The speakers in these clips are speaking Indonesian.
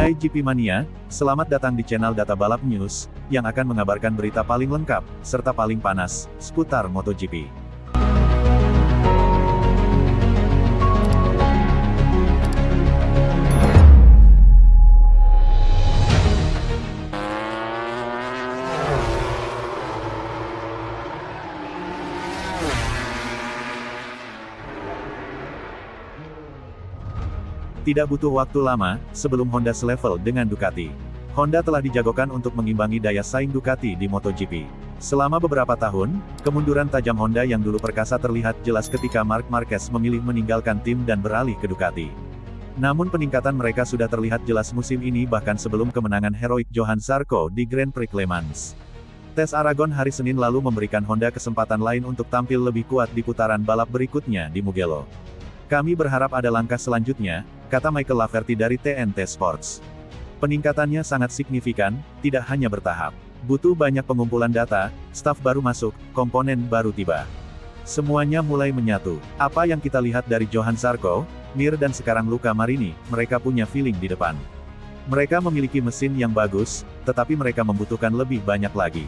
Hai GP Mania, selamat datang di channel Data Balap News, yang akan mengabarkan berita paling lengkap, serta paling panas, seputar MotoGP. Tidak butuh waktu lama, sebelum Honda selevel dengan Ducati. Honda telah dijagokan untuk mengimbangi daya saing Ducati di MotoGP. Selama beberapa tahun, kemunduran tajam Honda yang dulu perkasa terlihat jelas ketika Marc Marquez memilih meninggalkan tim dan beralih ke Ducati. Namun peningkatan mereka sudah terlihat jelas musim ini bahkan sebelum kemenangan heroik Johan Zarco di Grand Prix Le Mans. Tes Aragon hari Senin lalu memberikan Honda kesempatan lain untuk tampil lebih kuat di putaran balap berikutnya di Mugello. Kami berharap ada langkah selanjutnya, kata Michael Laverty dari TNT Sports. Peningkatannya sangat signifikan, tidak hanya bertahap. Butuh banyak pengumpulan data, staf baru masuk, komponen baru tiba. Semuanya mulai menyatu. Apa yang kita lihat dari Johan Zarco, Mir dan sekarang Luca Marini, mereka punya feeling di depan. Mereka memiliki mesin yang bagus, tetapi mereka membutuhkan lebih banyak lagi.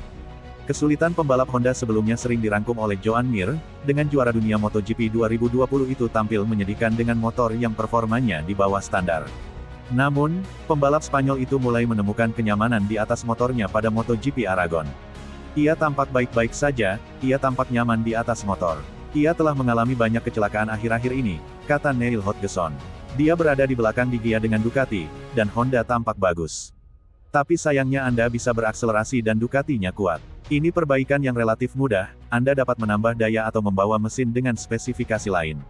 Kesulitan pembalap Honda sebelumnya sering dirangkum oleh Joan Mir, dengan juara dunia MotoGP 2020 itu tampil menyedihkan dengan motor yang performanya di bawah standar. Namun, pembalap Spanyol itu mulai menemukan kenyamanan di atas motornya pada MotoGP Aragon. Ia tampak baik-baik saja, ia tampak nyaman di atas motor. Ia telah mengalami banyak kecelakaan akhir-akhir ini, kata Neil Hodgson. Dia berada di belakang di Gia dengan Ducati, dan Honda tampak bagus. Tapi sayangnya Anda bisa berakselerasi dan Ducatinya kuat. Ini perbaikan yang relatif mudah, Anda dapat menambah daya atau membawa mesin dengan spesifikasi lain.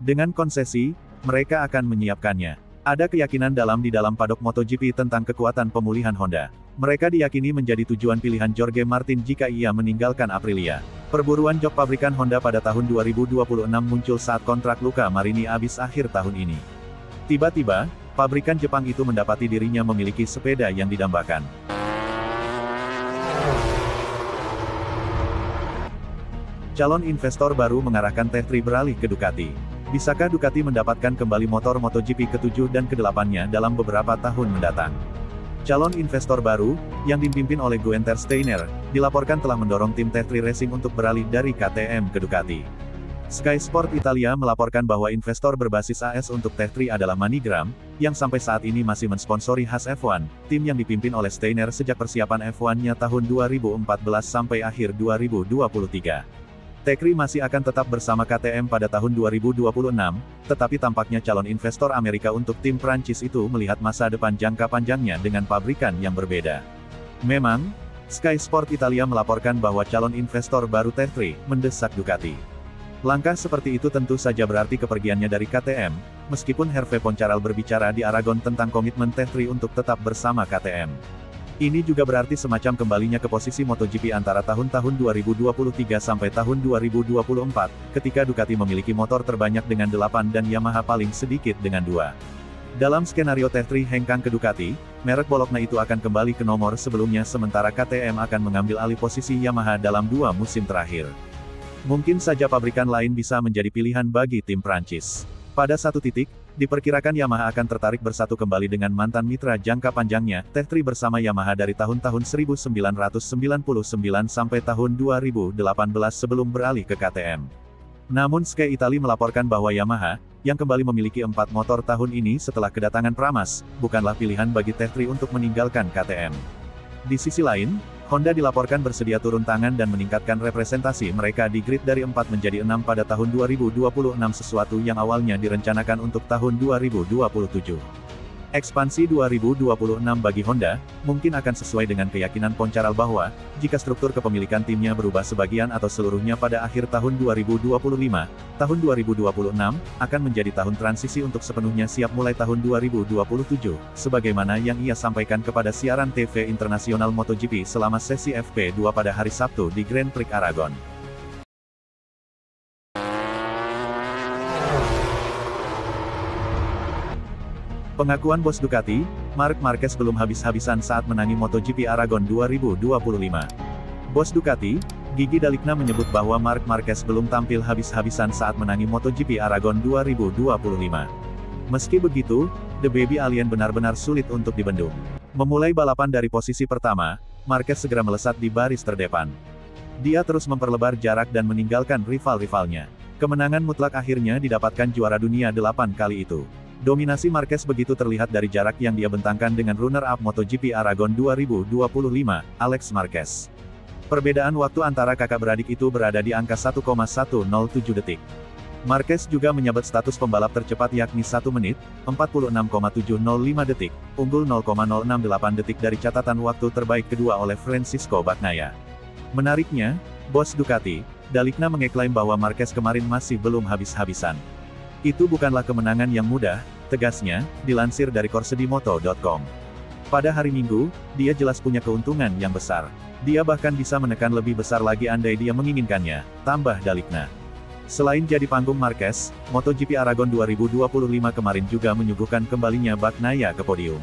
Dengan konsesi, mereka akan menyiapkannya. Ada keyakinan di dalam padok MotoGP tentang kekuatan pemulihan Honda. Mereka diyakini menjadi tujuan pilihan Jorge Martin jika ia meninggalkan Aprilia. Perburuan jok pabrikan Honda pada tahun 2026 muncul saat kontrak Luca Marini habis akhir tahun ini. Tiba-tiba, pabrikan Jepang itu mendapati dirinya memiliki sepeda yang didambakan. Calon investor baru mengarahkan Tech3 beralih ke Ducati. Bisakah Ducati mendapatkan kembali motor MotoGP ke-7 dan ke-8-nya dalam beberapa tahun mendatang? Calon investor baru, yang dipimpin oleh Guenther Steiner, dilaporkan telah mendorong tim Tech3 Racing untuk beralih dari KTM ke Ducati. Sky Sport Italia melaporkan bahwa investor berbasis AS untuk Tech3 adalah MoneyGram, yang sampai saat ini masih mensponsori Haas F1, tim yang dipimpin oleh Steiner sejak persiapan F1-nya tahun 2014 sampai akhir 2023. Tech3 masih akan tetap bersama KTM pada tahun 2026, tetapi tampaknya calon investor Amerika untuk tim Prancis itu melihat masa depan jangka panjangnya dengan pabrikan yang berbeda. Memang, Sky Sport Italia melaporkan bahwa calon investor baru Tech3 mendesak Ducati. Langkah seperti itu tentu saja berarti kepergiannya dari KTM, meskipun Hervé Poncharal berbicara di Aragon tentang komitmen Tech3 untuk tetap bersama KTM. Ini juga berarti semacam kembalinya ke posisi MotoGP antara tahun-tahun 2023 sampai tahun 2024, ketika Ducati memiliki motor terbanyak dengan 8 dan Yamaha paling sedikit dengan 2. Dalam skenario Tech3 hengkang ke Ducati, merek Bologna itu akan kembali ke nomor sebelumnya sementara KTM akan mengambil alih posisi Yamaha dalam 2 musim terakhir. Mungkin saja pabrikan lain bisa menjadi pilihan bagi tim Prancis. Pada satu titik, diperkirakan Yamaha akan tertarik bersatu kembali dengan mantan mitra jangka panjangnya, Tech3 bersama Yamaha dari tahun-tahun 1999 sampai tahun 2018 sebelum beralih ke KTM. Namun Sky Italia melaporkan bahwa Yamaha, yang kembali memiliki 4 motor tahun ini setelah kedatangan Pramas, bukanlah pilihan bagi Tech3 untuk meninggalkan KTM. Di sisi lain, Honda dilaporkan bersedia turun tangan dan meningkatkan representasi mereka di grid dari 4 menjadi 6 pada tahun 2026 sesuatu yang awalnya direncanakan untuk tahun 2027. Ekspansi 2026 bagi Honda, mungkin akan sesuai dengan keyakinan Poncharal bahwa, jika struktur kepemilikan timnya berubah sebagian atau seluruhnya pada akhir tahun 2025, tahun 2026, akan menjadi tahun transisi untuk sepenuhnya siap mulai tahun 2027, sebagaimana yang ia sampaikan kepada siaran TV internasional MotoGP selama sesi FP2 pada hari Sabtu di Grand Prix Aragon. Pengakuan bos Ducati, Marc Marquez belum habis-habisan saat menangi MotoGP Aragon 2025. Bos Ducati, Gigi Dalikna menyebut bahwa Marc Marquez belum tampil habis-habisan saat menangi MotoGP Aragon 2025. Meski begitu, The Baby Alien benar-benar sulit untuk dibendung. Memulai balapan dari posisi pertama, Marquez segera melesat di baris terdepan. Dia terus memperlebar jarak dan meninggalkan rival-rivalnya. Kemenangan mutlak akhirnya didapatkan juara dunia 8 kali itu. Dominasi Marquez begitu terlihat dari jarak yang dia bentangkan dengan runner-up MotoGP Aragon 2025, Alex Marquez. Perbedaan waktu antara kakak beradik itu berada di angka 1,107 detik. Marquez juga menyabet status pembalap tercepat yakni 1 menit, 46,705 detik, unggul 0,068 detik dari catatan waktu terbaik kedua oleh Francisco Bagnaia. Menariknya, bos Ducati, Dalicna mengeklaim bahwa Marquez kemarin masih belum habis-habisan. Itu bukanlah kemenangan yang mudah, tegasnya, dilansir dari Corsedimoto.com. Pada hari Minggu, dia jelas punya keuntungan yang besar. Dia bahkan bisa menekan lebih besar lagi andai dia menginginkannya, tambah Dalicna. Selain jadi panggung Marquez, MotoGP Aragon 2025 kemarin juga menyuguhkan kembalinya Bagnaia ke podium.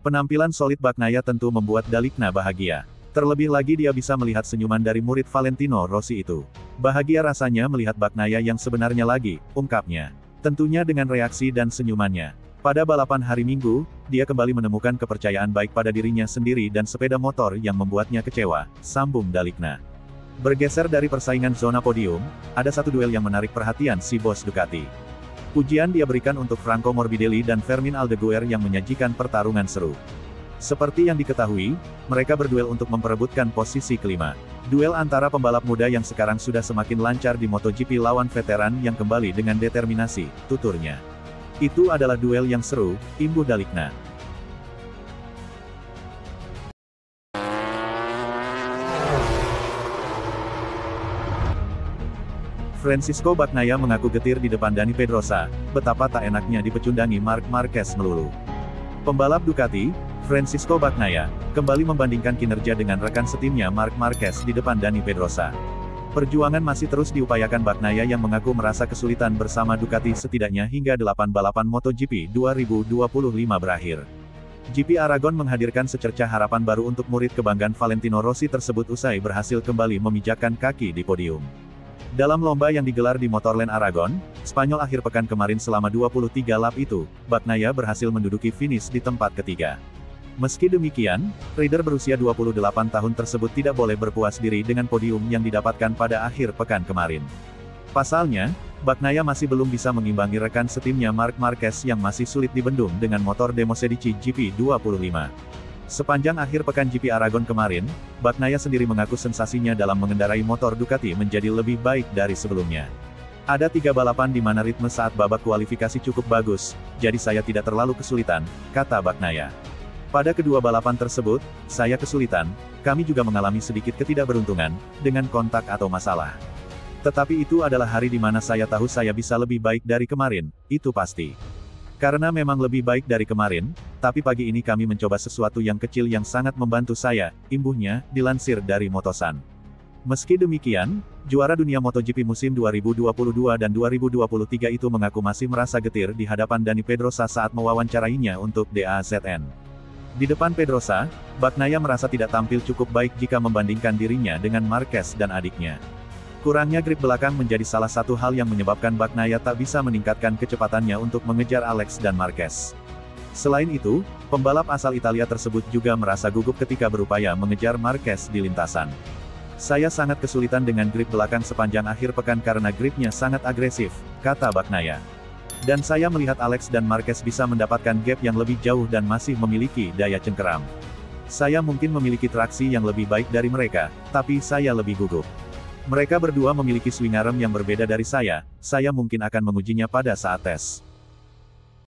Penampilan solid Bagnaia tentu membuat Dalicna bahagia. Terlebih lagi dia bisa melihat senyuman dari murid Valentino Rossi itu. Bahagia rasanya melihat Bagnaia yang sebenarnya lagi, ungkapnya. Tentunya dengan reaksi dan senyumannya. Pada balapan hari Minggu, dia kembali menemukan kepercayaan baik pada dirinya sendiri dan sepeda motor yang membuatnya kecewa, sambung Dalicna. Bergeser dari persaingan zona podium, ada satu duel yang menarik perhatian si bos Ducati. Pujian dia berikan untuk Franco Morbidelli dan Fermin Aldeguer yang menyajikan pertarungan seru. Seperti yang diketahui, mereka berduel untuk memperebutkan posisi kelima. Duel antara pembalap muda yang sekarang sudah semakin lancar di MotoGP lawan veteran yang kembali dengan determinasi, tuturnya. Itu adalah duel yang seru, imbuh Dalicna. Francisco Bagnaia mengaku getir di depan Dani Pedrosa, betapa tak enaknya dipecundangi Marc Marquez melulu. Pembalap Ducati, Francisco Bagnaia, kembali membandingkan kinerja dengan rekan setimnya Marc Marquez di depan Dani Pedrosa. Perjuangan masih terus diupayakan Bagnaia yang mengaku merasa kesulitan bersama Ducati setidaknya hingga 8 balapan MotoGP 2025 berakhir. GP Aragon menghadirkan secercah harapan baru untuk murid kebanggaan Valentino Rossi tersebut usai berhasil kembali memijakkan kaki di podium. Dalam lomba yang digelar di Motorland Aragon, Spanyol akhir pekan kemarin selama 23 lap itu, Bagnaia berhasil menduduki finish di tempat ketiga. Meski demikian, rider berusia 28 tahun tersebut tidak boleh berpuas diri dengan podium yang didapatkan pada akhir pekan kemarin. Pasalnya, Bagnaia masih belum bisa mengimbangi rekan setimnya Marc Marquez yang masih sulit dibendung dengan motor Demosedici GP25. Sepanjang akhir pekan GP Aragon kemarin, Bagnaia sendiri mengaku sensasinya dalam mengendarai motor Ducati menjadi lebih baik dari sebelumnya. Ada 3 balapan di mana ritme saat babak kualifikasi cukup bagus, jadi saya tidak terlalu kesulitan, kata Bagnaia. Pada kedua balapan tersebut, saya kesulitan, kami juga mengalami sedikit ketidakberuntungan, dengan kontak atau masalah. Tetapi itu adalah hari di mana saya tahu saya bisa lebih baik dari kemarin, itu pasti. Karena memang lebih baik dari kemarin, tapi pagi ini kami mencoba sesuatu yang kecil yang sangat membantu saya, imbuhnya, dilansir dari Motosan. Meski demikian, juara dunia MotoGP musim 2022 dan 2023 itu mengaku masih merasa getir di hadapan Dani Pedrosa saat mewawancarainya untuk DAZN. Di depan Pedrosa, Bagnaia merasa tidak tampil cukup baik jika membandingkan dirinya dengan Marquez dan adiknya. Kurangnya grip belakang menjadi salah satu hal yang menyebabkan Bagnaia tak bisa meningkatkan kecepatannya untuk mengejar Alex dan Marquez. Selain itu, pembalap asal Italia tersebut juga merasa gugup ketika berupaya mengejar Marquez di lintasan. Saya sangat kesulitan dengan grip belakang sepanjang akhir pekan karena gripnya sangat agresif, kata Bagnaia. Dan saya melihat Alex dan Marquez bisa mendapatkan gap yang lebih jauh dan masih memiliki daya cengkeram. Saya mungkin memiliki traksi yang lebih baik dari mereka, tapi saya lebih gugup. Mereka berdua memiliki swing arm yang berbeda dari saya mungkin akan mengujinya pada saat tes.